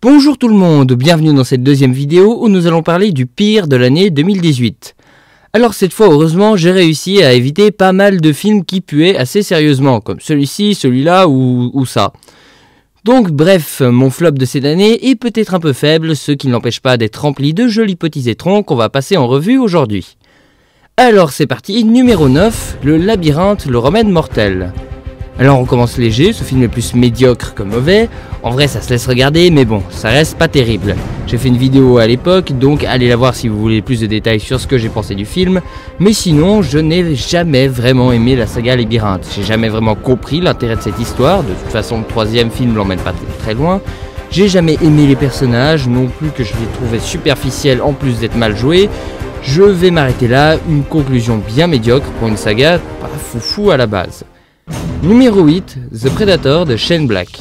Bonjour tout le monde, bienvenue dans cette deuxième vidéo où nous allons parler du pire de l'année 2018. Alors cette fois heureusement j'ai réussi à éviter pas mal de films qui puaient assez sérieusement, comme celui-ci, celui-là ou ça. Donc bref, mon flop de cette année est peut-être un peu faible, ce qui ne l'empêche pas d'être rempli de jolis petits étrons qu'on va passer en revue aujourd'hui. Alors c'est parti, numéro 9, le labyrinthe, le remède mortel. Alors on commence léger, ce film est plus médiocre que mauvais, en vrai ça se laisse regarder mais bon, ça reste pas terrible. J'ai fait une vidéo à l'époque, donc allez la voir si vous voulez plus de détails sur ce que j'ai pensé du film, mais sinon je n'ai jamais vraiment aimé la saga Labyrinthe, j'ai jamais vraiment compris l'intérêt de cette histoire, de toute façon le troisième film l'emmène pas très loin, j'ai jamais aimé les personnages, non plus que je les trouvais superficiels en plus d'être mal joués. Je vais m'arrêter là, une conclusion bien médiocre pour une saga pas foufou à la base. Numéro 8, The Predator de Shane Black.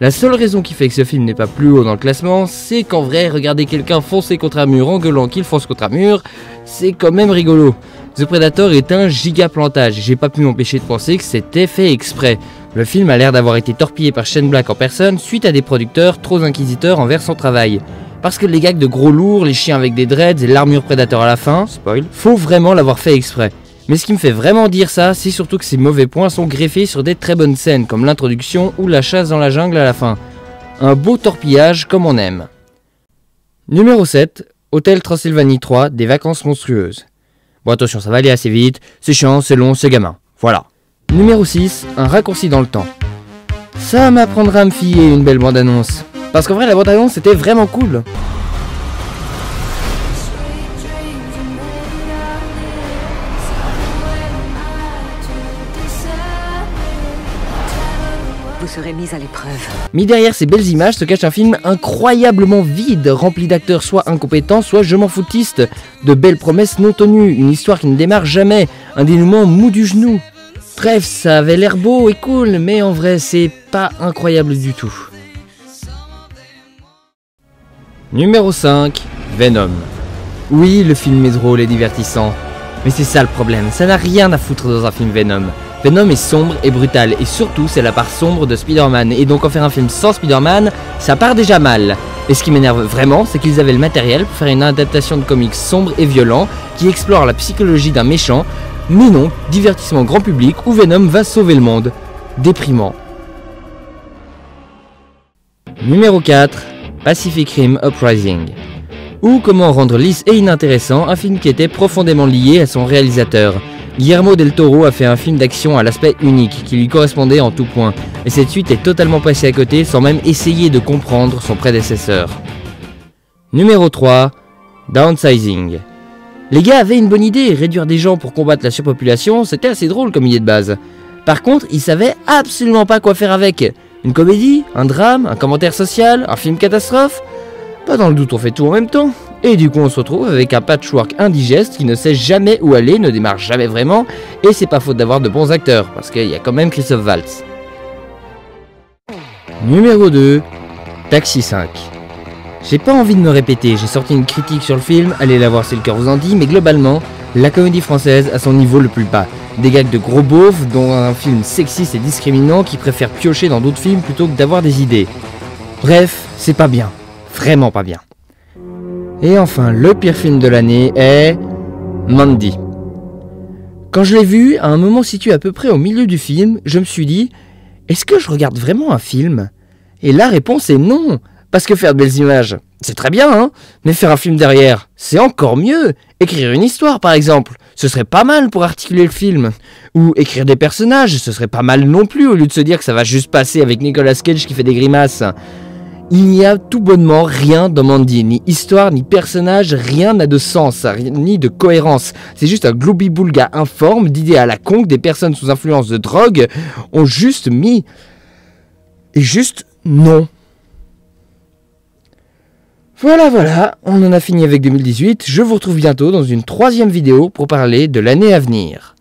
La seule raison qui fait que ce film n'est pas plus haut dans le classement, c'est qu'en vrai, regarder quelqu'un foncer contre un mur en gueulant qu'il fonce contre un mur, c'est quand même rigolo. The Predator est un giga plantage, j'ai pas pu m'empêcher de penser que c'était fait exprès. Le film a l'air d'avoir été torpillé par Shane Black en personne suite à des producteurs trop inquisiteurs envers son travail. Parce que les gags de gros lourds, les chiens avec des dreads et l'armure Predator à la fin, spoil, faut vraiment l'avoir fait exprès. Mais ce qui me fait vraiment dire ça, c'est surtout que ces mauvais points sont greffés sur des très bonnes scènes, comme l'introduction ou la chasse dans la jungle à la fin. Un beau torpillage comme on aime. Numéro 7, Hôtel Transylvanie 3, des vacances monstrueuses. Bon attention, ça va aller assez vite, c'est chiant, c'est long, c'est gamin, voilà. Numéro 6, un raccourci dans le temps. Ça m'apprendra à me fier une belle bande-annonce. Parce qu'en vrai la bande-annonce était vraiment cool. Vous serez mis à l'épreuve. Mais derrière ces belles images se cache un film incroyablement vide, rempli d'acteurs soit incompétents, soit je m'en foutistes, de belles promesses non tenues, une histoire qui ne démarre jamais, un dénouement mou du genou. Bref, ça avait l'air beau et cool, mais en vrai c'est pas incroyable du tout. Numéro 5, Venom. Oui, le film est drôle et divertissant, mais c'est ça le problème, ça n'a rien à foutre dans un film Venom. Venom est sombre et brutal, et surtout c'est la part sombre de Spider-Man, et donc en faire un film sans Spider-Man, ça part déjà mal. Et ce qui m'énerve vraiment, c'est qu'ils avaient le matériel pour faire une adaptation de comics sombre et violent, qui explore la psychologie d'un méchant, mais non, divertissement grand public où Venom va sauver le monde. Déprimant. Numéro 4, Pacific Rim Uprising. Ou comment rendre lisse et inintéressant un film qui était profondément lié à son réalisateur. Guillermo del Toro a fait un film d'action à l'aspect unique, qui lui correspondait en tout point, et cette suite est totalement passée à côté sans même essayer de comprendre son prédécesseur. Numéro 3, Downsizing. Les gars avaient une bonne idée, réduire des gens pour combattre la surpopulation, c'était assez drôle comme idée de base. Par contre, ils savaient absolument pas quoi faire avec. Une comédie, un drame, un commentaire social, un film catastrophe? Pas dans le doute, on fait tout en même temps. Et du coup on se retrouve avec un patchwork indigeste qui ne sait jamais où aller, ne démarre jamais vraiment, et c'est pas faute d'avoir de bons acteurs, parce qu'il y a quand même Christophe Waltz. Numéro 2, Taxi 5. J'ai pas envie de me répéter, j'ai sorti une critique sur le film, allez la voir si le cœur vous en dit, mais globalement, la comédie française a son niveau le plus bas. Des gags de gros beaufs, dont un film sexiste et discriminant qui préfère piocher dans d'autres films plutôt que d'avoir des idées. Bref, c'est pas bien, vraiment pas bien. Et enfin, le pire film de l'année est Mandy. Quand je l'ai vu, à un moment situé à peu près au milieu du film, je me suis dit, est-ce que je regarde vraiment un film? Et la réponse est non, parce que faire de belles images, c'est très bien, hein, mais faire un film derrière, c'est encore mieux. Écrire une histoire, par exemple, ce serait pas mal pour articuler le film. Ou écrire des personnages, ce serait pas mal non plus, au lieu de se dire que ça va juste passer avec Nicolas Cage qui fait des grimaces. Il n'y a tout bonnement rien dans Mandy, ni histoire, ni personnage, rien n'a de sens, ni de cohérence. C'est juste un gloubi-boulga informe d'idées à la con que des personnes sous influence de drogue ont juste mis. Et juste non. Voilà, on en a fini avec 2018, je vous retrouve bientôt dans une troisième vidéo pour parler de l'année à venir.